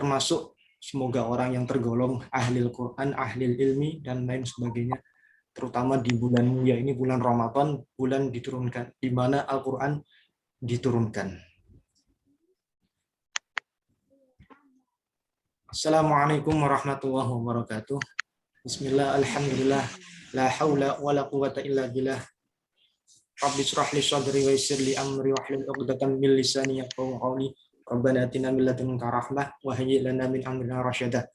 termasuk semoga orang yang tergolong ahli Al-Quran, ahli ilmi, dan lain sebagainya. Terutama di bulan mulia ini, bulan Ramadan, bulan diturunkan, di mana Al-Quran diturunkan. Assalamualaikum warahmatullahi wabarakatuh. Bismillah, alhamdulillah, la haula wa la quwata illa billah. Rabbi shrah li sadri wa yassir li amri wahlul 'uqdatam min lisani yafqahu qawli. Rabbana atina min ladunka rahmah wa hayyi' lana min amrina rasyada.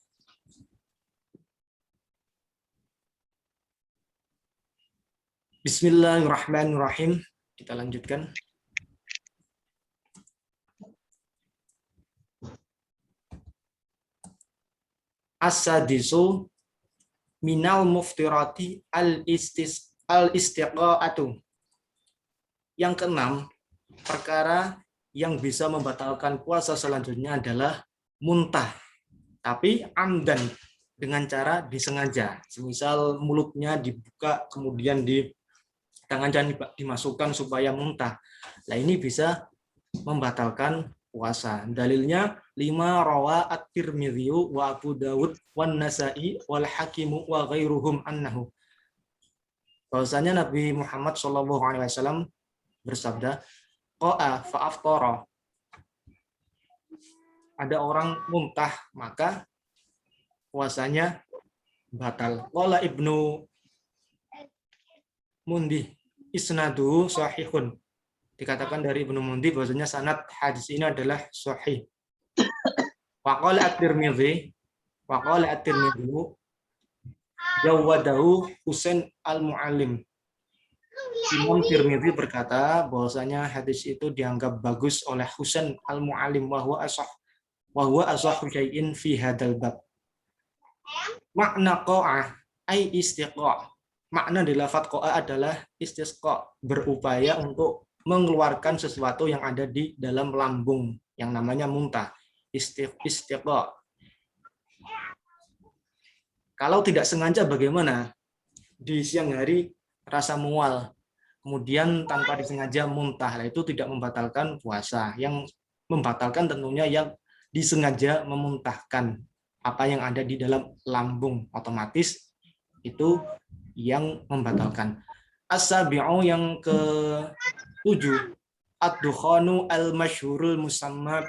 Bismillahirrahmanirrahim. Kita lanjutkan. As-sadisu minal muftirati al-istiqa'atu. Yang keenam, perkara yang bisa membatalkan puasa selanjutnya adalah muntah. Tapi amdan, dengan cara disengaja. Semisal mulutnya dibuka, kemudian di tangan jangan dimasukkan supaya muntah. Nah, ini bisa membatalkan puasa. Dalilnya 5 rawa at-Tirmidzi wa Abu Dawud wan Nasa'i wal Hakim wa ghairuhum annahu. Bahwasanya Nabi Muhammad SAW bersabda, qa'a fa aftara. Ada orang muntah, maka puasanya batal. Qala Ibnu Mundi isnadu sahihun. Dikatakan dari Ibnu Mundi bahwasanya sanad hadis ini adalah sahih. Wa qala at-Tirmidzi jawadahu Husain al-Muallim. Imam Tirmidzi berkata bahwasanya hadis itu dianggap bagus oleh Husain al-Muallim wa huwa asahhu syai'in fi hadzal bab. Makna qa'ah ai istiqa'. Makna di lafaz qa'ah adalah istisqa, berupaya untuk mengeluarkan sesuatu yang ada di dalam lambung yang namanya muntah. Istiqa. Kalau tidak sengaja bagaimana? Di siang hari rasa mual, kemudian tanpa disengaja muntah, itu tidak membatalkan puasa. Yang membatalkan tentunya yang disengaja memuntahkan apa yang ada di dalam lambung, otomatis itu yang membatalkan. As-sabi'u yang ke-7, ad-dukhanu al-masyhurul musamma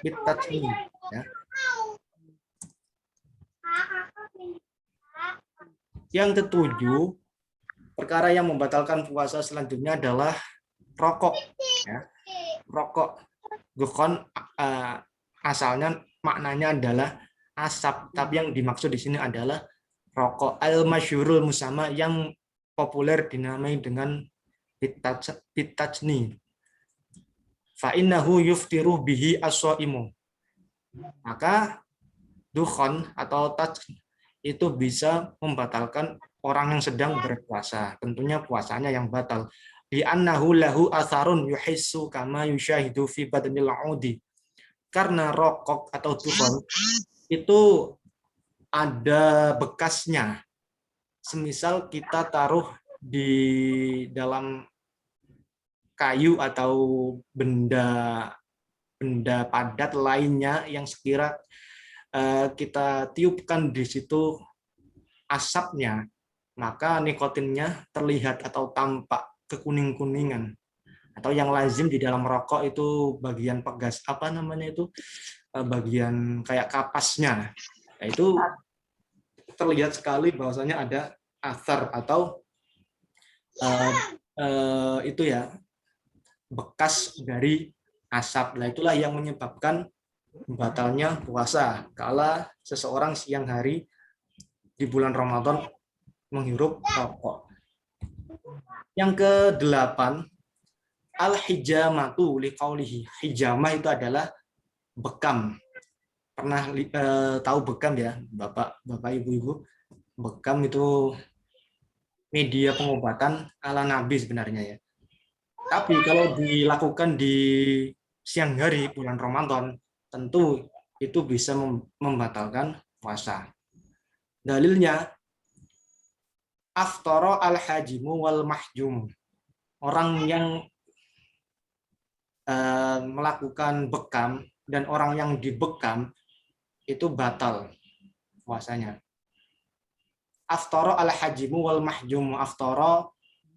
bit-tatmin. Ya. Yang ke-7, perkara yang membatalkan puasa selanjutnya adalah rokok. Ya. Rokok. Dukhon asalnya maknanya adalah asap, tapi yang dimaksud di sini adalah rokok. Al-masyhurul musamma yang populer dinamai dengan bitajni. Fa innahu yuftiru bihi as-shaimu. Maka dukhon atau taj itu bisa membatalkan orang yang sedang berpuasa. Tentunya puasanya yang batal. Li annahu lahu atharun yuhissu kama yushahidu fi badnil 'udi. Karena rokok atau dukhon itu ada bekasnya. Semisal kita taruh di dalam kayu atau benda padat lainnya yang sekira kita tiupkan di situ asapnya, maka nikotinnya terlihat atau tampak kekuning-kuningan. Atau yang lazim di dalam rokok itu bagian pegas, apa namanya itu, bagian kayak kapasnya. Nah, itu terlihat sekali bahwasanya ada athar atau itu ya, bekas dari asap. Nah, itulah yang menyebabkan batalnya puasa kala seseorang siang hari di bulan Ramadan menghirup rokok. Yang ke-8, al-hijamatu liqaulihi. Hijamah itu adalah bekam. Pernah tahu bekam ya, Bapak Ibu-ibu? Bekam itu media pengobatan ala Nabi sebenarnya ya. Tapi kalau dilakukan di siang hari bulan Ramadan, tentu itu bisa membatalkan puasa. Dalilnya, aftara al-hajimu wal mahjum. Orang yang melakukan bekam dan orang yang dibekam itu batal puasanya. Aftara al-hajimu wal mahjum. Aftara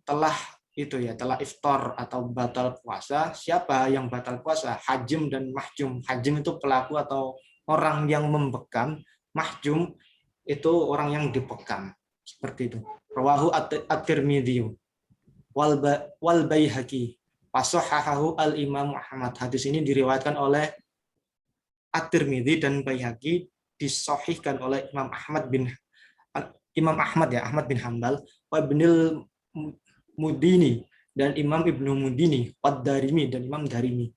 telah itu ya, telah iftar atau batal puasa. Siapa yang batal puasa? Hajim dan mahjum. Hajim itu pelaku atau orang yang membekam. Mahjum itu orang yang dibekam. Seperti itu. Rawahu at-Tirmidzi wal Baihaqi. Fasahahahu al-Imam Ahmad. Hadis ini diriwayatkan oleh At-Tirmidzi dan Baihaqi, disahihkan oleh Imam Ahmad ya, Ahmad bin Hambal, wa Ibnul Mudini dan Imam Ibnu Mudini, wa Darimi dan Imam Darimi.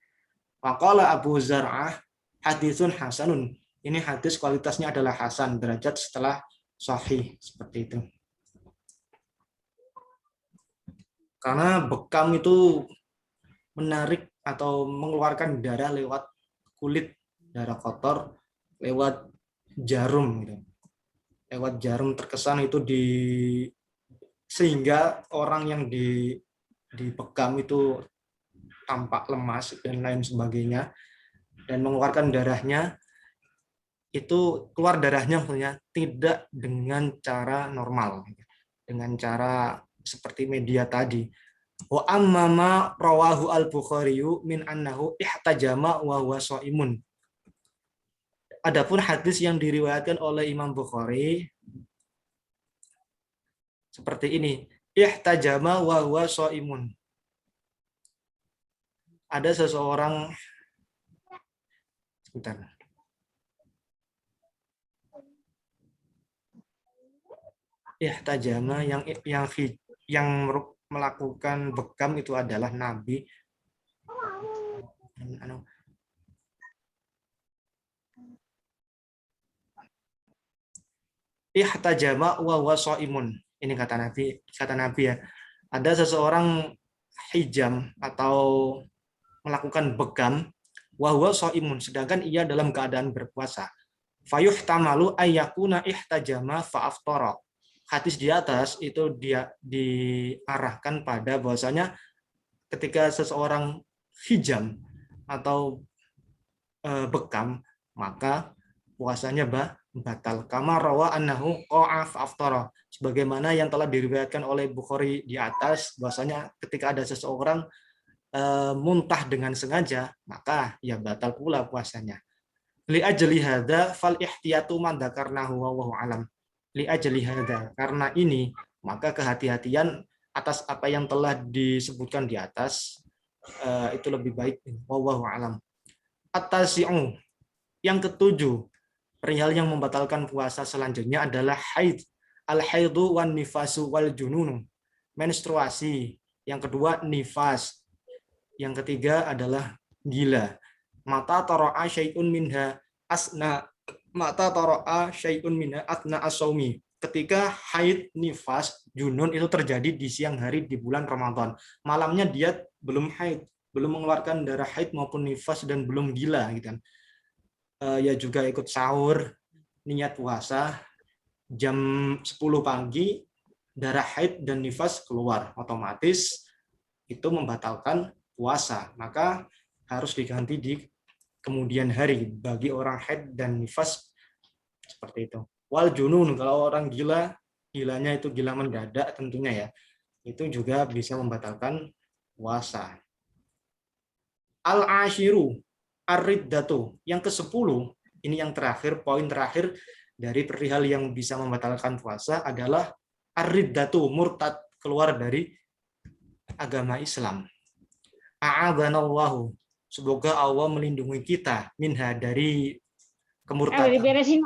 Faqala Abu Zar'ah hadisun hasanun. Ini hadis kualitasnya adalah hasan, derajat setelah sahih, seperti itu. Karena bekam itu menarik atau mengeluarkan darah lewat kulit, darah kotor lewat jarum gitu. Lewat jarum terkesan itu sehingga orang yang dibekam itu tampak lemas dan lain sebagainya, dan mengeluarkan darahnya itu keluar darahnya maksudnya tidak dengan cara normal, dengan cara seperti media tadi. Wa amma rawahu al-Bukhari min annahu ihtajama wa huwa shaimun. Adapun hadis yang diriwayatkan oleh Imam Bukhari seperti ini, ihtajama wa huwa shaimun. Ada seseorang, sebentar. Ihtajama yang melakukan bekam itu adalah Nabi. Ihtajama wa huwa shaimun. Ini kata Nabi ya. Ada seseorang hijam atau melakukan bekam wa huwa shaimun, sedangkan ia dalam keadaan berpuasa. Fayuhtamalu ayyakuna ihtajama fa aftara. Hadis di atas itu dia diarahkan pada bahwasanya ketika seseorang hijam atau bekam, maka puasanya batal. Kama rawa annahu qa'a fa aftara. Sebagaimana yang telah diriwayatkan oleh Bukhari di atas, bahwasanya ketika ada seseorang muntah dengan sengaja, maka ya batal pula puasanya. Li ajli hadza fal ihtiyatu man dzakarnahu wallahu alam. Li ajli hadza, karena ini maka kehati-hatian atas apa yang telah disebutkan di atas itu lebih baik, wallahu alam. At-tasi'u, yang ketujuh, perihal yang membatalkan puasa selanjutnya adalah haid. Al-haidu wan nifasu wal jununu, menstruasi. Yang kedua nifas. Yang ketiga adalah gila. Mata tara'a syai'un minha asna as-saumi. Ketika haid, nifas, junun itu terjadi di siang hari di bulan Ramadan. Malamnya dia belum haid, belum mengeluarkan darah haid maupun nifas dan belum gila gitu kan. Ya juga ikut sahur, niat puasa, jam 10 pagi darah haid dan nifas keluar, otomatis itu membatalkan puasa, maka harus diganti di kemudian hari bagi orang haid dan nifas, seperti itu. Wal junun, kalau orang gila, gilanya itu gila mendadak tentunya ya, itu juga bisa membatalkan puasa. Al-ashiru ar-riddatu, yang ke-10, ini yang terakhir, poin terakhir dari perihal yang bisa membatalkan puasa adalah ar-riddatu, murtad, keluar dari agama Islam. A'adhanallahu, semoga Allah melindungi kita minha, dari kemurtadan. Diberesin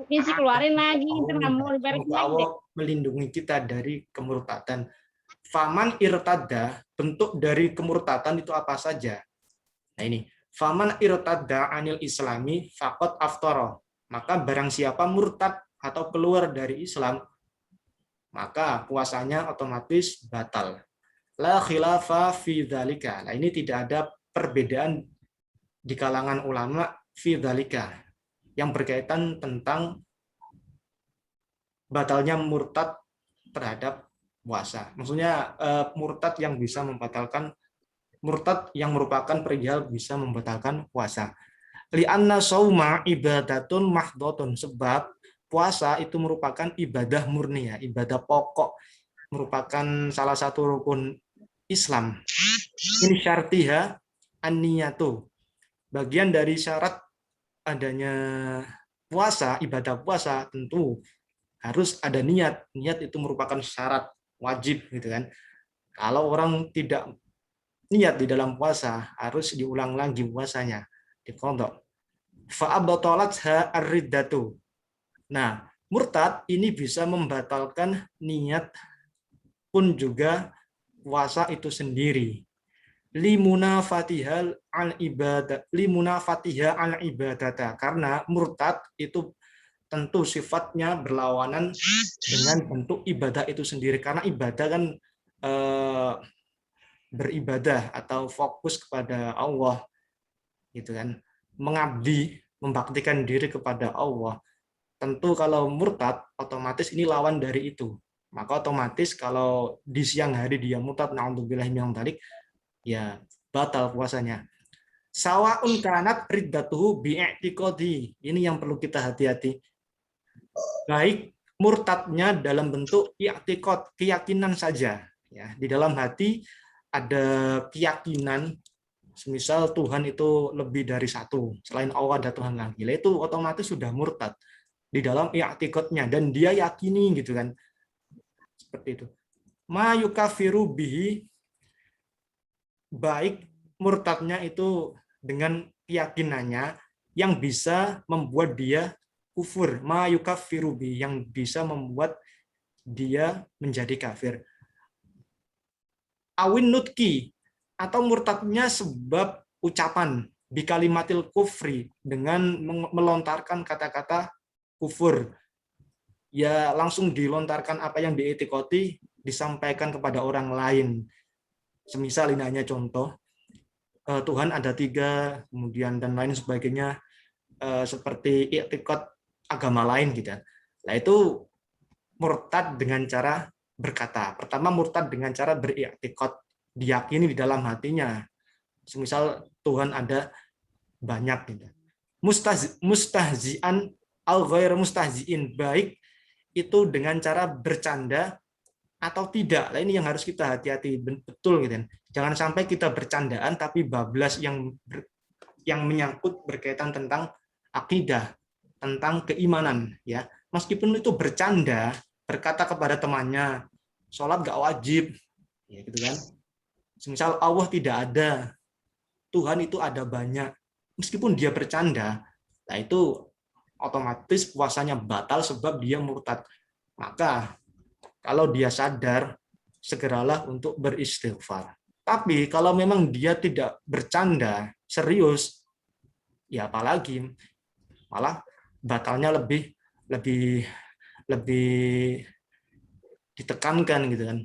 sih, keluarin lagi, semoga Allah melindungi kita dari kemurtadan. Faman irtada, bentuk dari kemurtadan itu apa saja? Nah ini, faman irtada anil islami faqad aftara, maka barang siapa murtad atau keluar dari Islam, maka puasanya otomatis batal. La khilafa fi dzalika. Nah, ini tidak ada perbedaan di kalangan ulama fi dzalika yang berkaitan tentang batalnya murtad terhadap puasa. Maksudnya murtad yang bisa membatalkan, murtad yang merupakan perihal bisa membatalkan puasa. Li'anna sauma ibadatun mahdotun, sebab puasa itu merupakan ibadah murni, ya, ibadah pokok, merupakan salah satu rukun Islam. Ini syartiha an-niyatu. Bagian dari syarat adanya puasa, ibadah puasa, tentu harus ada niat. Niat itu merupakan syarat wajib gitu kan. Kalau orang tidak niat di dalam puasa, harus diulang lagi puasanya, diqadha. Fa'abtalatha ar-riddatu. Nah, murtad ini bisa membatalkan niat pun juga puasa itu sendiri. Limunafatiha al ibadata, karena murtad itu tentu sifatnya berlawanan dengan bentuk ibadah itu sendiri, karena ibadah kan eh, beribadah atau fokus kepada Allah gitu kan, mengabdi, membaktikan diri kepada Allah. Tentu kalau murtad otomatis ini lawan dari itu, maka otomatis kalau di siang hari dia murtad, naudzubillah min dzalik, ya batal puasanya. Sawaun kanat riddatuhu bi'tiqadi. Ini yang perlu kita hati-hati. Baik murtadnya dalam bentuk i'tiqad, keyakinan saja, ya, di dalam hati ada keyakinan, semisal Tuhan itu lebih dari satu, selain Allah ada Tuhan lagi, itu otomatis sudah murtad di dalam i'tiqadnya, dan dia yakini gitu kan, seperti itu. Ma yukafiru bihi, baik murtadnya itu dengan keyakinannya yang bisa membuat dia kufur, ma yukaffiru bi, yang bisa membuat dia menjadi kafir. Awin nutki, atau murtadnya sebab ucapan bi kalimatil kufri, dengan melontarkan kata-kata kufur, ya langsung dilontarkan apa yang dietikoti, disampaikan kepada orang lain. Semisal ini hanya contoh, Tuhan ada tiga, kemudian dan lain sebagainya, seperti i'tikad agama lain gitu. Nah itu murtad dengan cara berkata. Pertama murtad dengan cara beriktikad, diyakini di dalam hatinya. Semisal Tuhan ada banyak gitu. Mustahzian al ghair mustahziin, baik itu dengan cara bercanda atau tidak. Nah, ini yang harus kita hati-hati betul gitu kan. Jangan sampai kita bercandaan tapi bablas yang menyangkut berkaitan tentang akidah, tentang keimanan, ya. Meskipun itu bercanda, berkata kepada temannya, sholat gak wajib, ya gitu kan. Misal Allah tidak ada, Tuhan itu ada banyak. Meskipun dia bercanda, nah itu otomatis puasanya batal sebab dia murtad. Maka kalau dia sadar, segeralah untuk beristighfar. Tapi kalau memang dia tidak bercanda, serius, ya apalagi malah batalnya lebih lebih lebih ditekankan gitu kan.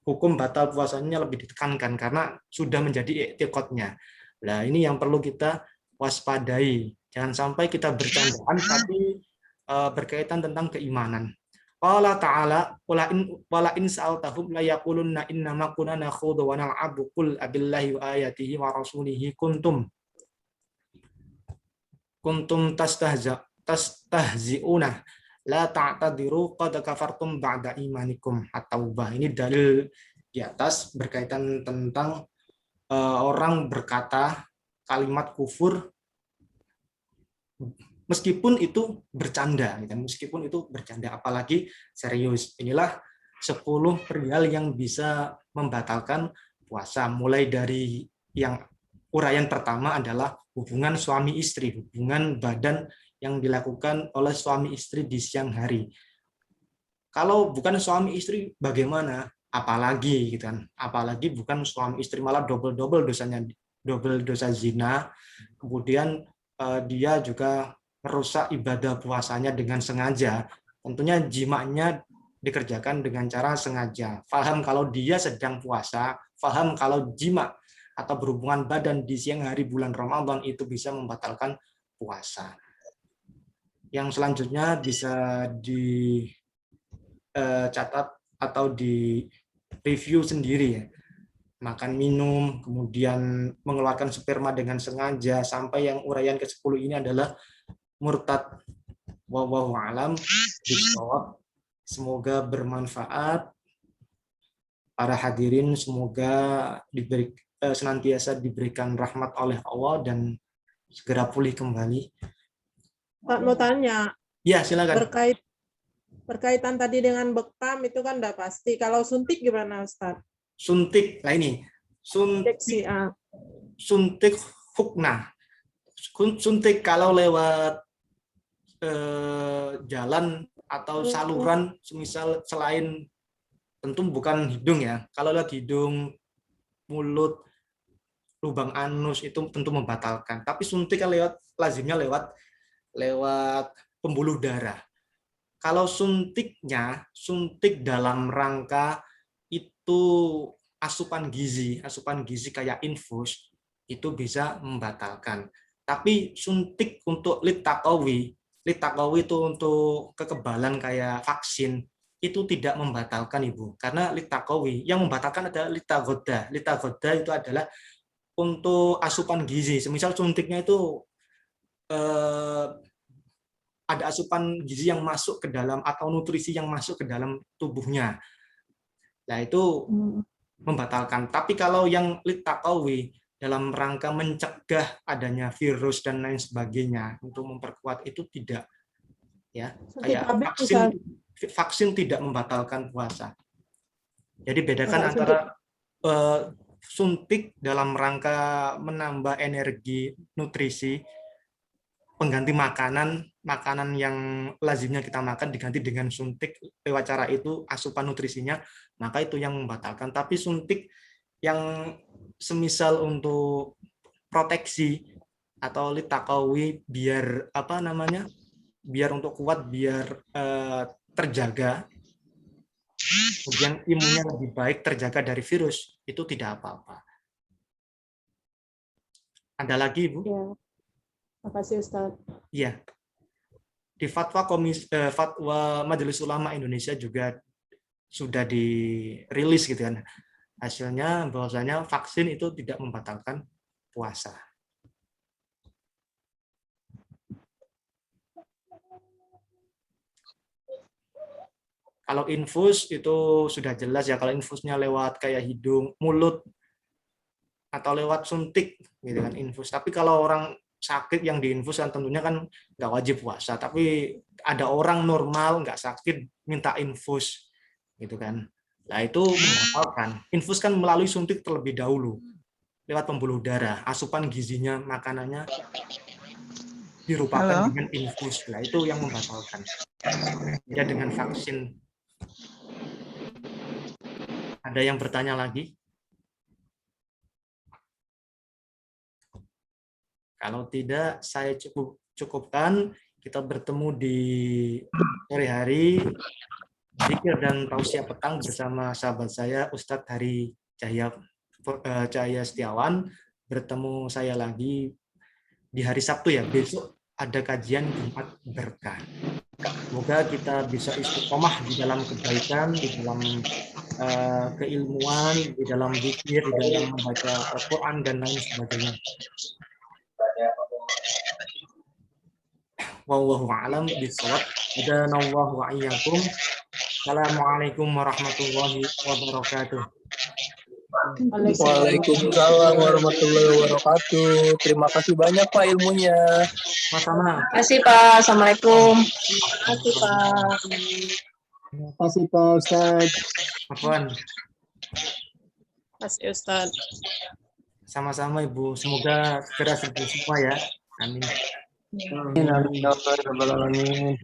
Hukum batal puasanya lebih ditekankan karena sudah menjadi i'tiqadnya. Nah, ini yang perlu kita waspadai. Jangan sampai kita bercandaan tapi berkaitan tentang keimanan. Qala ta'ala wala in sa'altahum la yaqulunna innama kunna nakhudhu wa nal'abu qul abillahi wa ayatihi wa rasulihi kuntum tastahzi'una la ta'tadiru qad kafartum ba'da imanikum. At-Taubah. Ini dalil di atas berkaitan tentang orang berkata kalimat kufur meskipun itu bercanda, meskipun itu bercanda, apalagi serius. Inilah 10 perihal yang bisa membatalkan puasa. Mulai dari yang uraian pertama adalah hubungan suami istri, hubungan badan yang dilakukan oleh suami istri di siang hari. Kalau bukan suami istri bagaimana? Apalagi gitu kan. Apalagi bukan suami istri, malah double-double dosanya, double dosa zina. Kemudian dia juga merusak ibadah puasanya dengan sengaja. Tentunya jimaknya dikerjakan dengan cara sengaja. Faham kalau dia sedang puasa, faham kalau jima atau berhubungan badan di siang hari bulan Ramadan itu bisa membatalkan puasa. Yang selanjutnya bisa dicatat atau di review sendiri ya. makan minum, kemudian mengeluarkan sperma dengan sengaja, sampai yang uraian ke-10 ini adalah murtad. Wallahu a'lam bishawab. Semoga bermanfaat para hadirin, semoga senantiasa diberikan rahmat oleh Allah dan segera pulih kembali. Ustaz mau tanya, Ya, silakan. berkaitan tadi dengan bekam itu kan udah pasti. Kalau suntik gimana Ustaz? Suntik, nah ini suntik Injeksi, suntik hukna. Suntik kalau lewat jalan atau saluran, semisal selain, tentu bukan hidung ya. Kalau lewat hidung, mulut, lubang anus itu tentu membatalkan. Tapi suntik kan lazimnya lewat pembuluh darah. Kalau suntiknya, suntik dalam rangka itu asupan gizi kayak infus, itu bisa membatalkan. Tapi suntik untuk litaqawi itu untuk kekebalan kayak vaksin, itu tidak membatalkan Ibu. Karena litaqawi, yang membatalkan adalah litagoda. Litagoda itu adalah untuk asupan gizi. Semisal suntiknya itu ada asupan gizi yang masuk ke dalam atau nutrisi yang masuk ke dalam tubuhnya. Nah, itu membatalkan. Tapi kalau yang litaqawi dalam rangka mencegah adanya virus dan lain sebagainya untuk memperkuat, itu tidak, ya. Kayak vaksin tidak membatalkan puasa. Jadi bedakan antara suntik dalam rangka menambah energi, nutrisi, pengganti makanan yang lazimnya kita makan diganti dengan suntik lewat cara itu, asupan nutrisinya, maka itu yang membatalkan. Tapi suntik yang semisal untuk proteksi atau litaqawi, biar biar untuk kuat, biar terjaga, kemudian imunnya lebih baik, terjaga dari virus, itu tidak apa-apa. Ada lagi, Ibu? Ya. Terima kasih Ustaz. Iya. Di fatwa Majelis Ulama Indonesia juga sudah dirilis gitu kan. Hasilnya bahwasanya vaksin itu tidak membatalkan puasa. Kalau infus itu sudah jelas ya, kalau infusnya lewat kayak hidung, mulut, atau lewat suntik gitu kan infus. Tapi kalau orang sakit yang diinfus kan tentunya kan nggak wajib puasa. Tapi ada orang normal nggak sakit minta infus gitu kan. Nah, itu membatalkan. Infus kan melalui suntik terlebih dahulu lewat pembuluh darah, asupan gizinya, makanannya dirupakan dengan infus. Nah, itu yang membatalkan. Ya, dengan vaksin. Ada yang bertanya lagi? Kalau tidak, saya cukupkan. Kita bertemu di sore hari zikir dan tausiah petang bersama sahabat saya Ustadz Hari Cahaya Setiawan. Bertemu saya lagi di hari Sabtu ya. Besok ada kajian Jumat Berkah. Semoga kita bisa istiqomah di dalam kebaikan, di dalam keilmuan, di dalam zikir, di dalam membaca Al-Quran dan lain sebagainya. Wallahu a'lam bishawab. Hadanallahu wa iyyakum. Assalamualaikum warahmatullahi wabarakatuh. Waalaikumsalam warahmatullahi wabarakatuh. Terima kasih banyak Pak ilmunya. Sama-sama. Terima kasih Pak. Assalamualaikum. Terima kasih Pak. Terima kasih Pak Ustaz. Afwan. Terima kasih Ustaz. Sama-sama Ibu. Semoga segera sembuh semua ya. Amin. Amin.